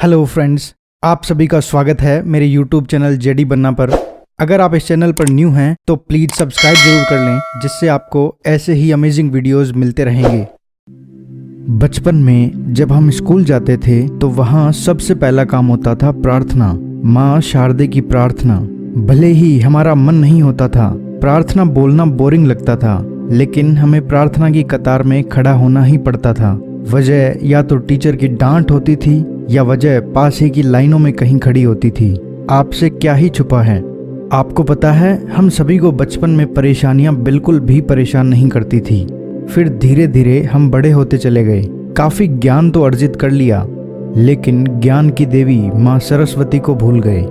Hello friends, आप सभी का स्वागत है मेरे यूट्यूब चैनल जेडी बन्ना पर। अगर आप इस चैनल पर न्यू हैं तो प्लीज़ सब्सक्राइब जरूर कर लें, जिससे आपको ऐसे ही अमेजिंग वीडियोस मिलते रहेंगे। बचपन में जब हम स्कूल जाते थे तो वहाँ सबसे पहला काम होता था प्रार्थना, माँ शारदे की प्रार्थना। भले ही हमारा मन नहीं होता था, प्रार्थना बोलना बोरिंग लगता था, लेकिन हमें प्रार्थना की कतार में खड़ा होना ही पड़ता था। वजह या तो टीचर की डांट होती थी या वजह पास ही की लाइनों में कहीं खड़ी होती थी। आपसे क्या ही छुपा है, आपको पता है हम सभी को बचपन में परेशानियां बिल्कुल भी परेशान नहीं करती थी। फिर धीरे धीरे हम बड़े होते चले गए, काफी ज्ञान तो अर्जित कर लिया, लेकिन ज्ञान की देवी माँ सरस्वती को भूल गए।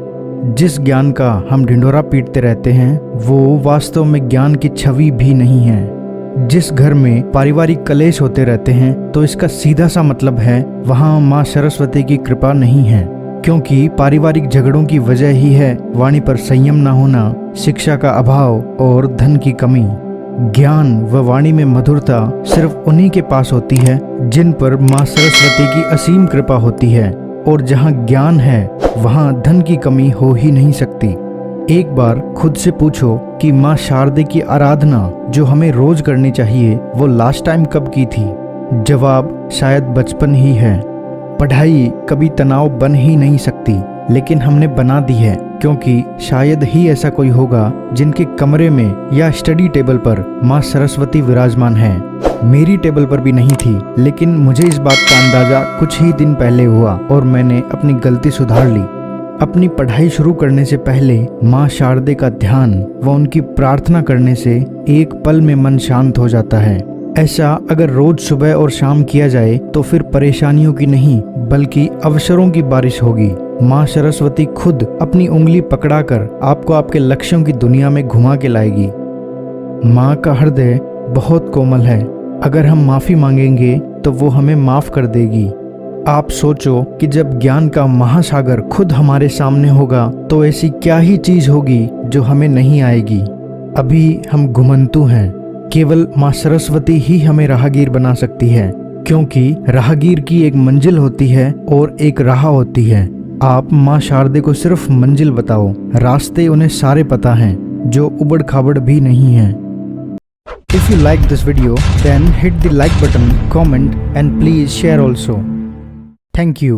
जिस ज्ञान का हम ढिंढोरा पीटते रहते हैं वो वास्तव में ज्ञान की छवि भी नहीं है। जिस घर में पारिवारिक कलेश होते रहते हैं तो इसका सीधा सा मतलब है वहाँ माँ सरस्वती की कृपा नहीं है, क्योंकि पारिवारिक झगड़ों की वजह ही है वाणी पर संयम न होना, शिक्षा का अभाव और धन की कमी। ज्ञान व वाणी में मधुरता सिर्फ उन्हीं के पास होती है जिन पर माँ सरस्वती की असीम कृपा होती है, और जहाँ ज्ञान है वहाँ धन की कमी हो ही नहीं सकती। एक बार खुद से पूछो कि माँ शारदे की आराधना जो हमें रोज करनी चाहिए वो लास्ट टाइम कब की थी? जवाब शायद बचपन ही है। पढ़ाई कभी तनाव बन ही नहीं सकती, लेकिन हमने बना दी है, क्योंकि शायद ही ऐसा कोई होगा जिनके कमरे में या स्टडी टेबल पर माँ सरस्वती विराजमान है। मेरी टेबल पर भी नहीं थी, लेकिन मुझे इस बात का अंदाजा कुछ ही दिन पहले हुआ और मैंने अपनी गलती सुधार ली। अपनी पढ़ाई शुरू करने से पहले माँ शारदे का ध्यान व उनकी प्रार्थना करने से एक पल में मन शांत हो जाता है। ऐसा अगर रोज सुबह और शाम किया जाए तो फिर परेशानियों की नहीं बल्कि अवसरों की बारिश होगी। माँ सरस्वती खुद अपनी उंगली पकड़ाकर आपको आपके लक्ष्यों की दुनिया में घुमा के लाएगी। माँ का हृदय बहुत कोमल है, अगर हम माफी मांगेंगे तो वो हमें माफ कर देगी। आप सोचो कि जब ज्ञान का महासागर खुद हमारे सामने होगा तो ऐसी क्या ही चीज होगी जो हमें नहीं आएगी। अभी हम घुमंतु हैं, केवल माँ सरस्वती ही हमें राहगीर बना सकती है, क्योंकि राहगीर की एक मंजिल होती है और एक राह होती है। आप माँ शारदे को सिर्फ मंजिल बताओ, रास्ते उन्हें सारे पता हैं जो उबड़ खाबड़ भी नहीं है। If you like this video, then hit the like button, comment and please share also. Thank you.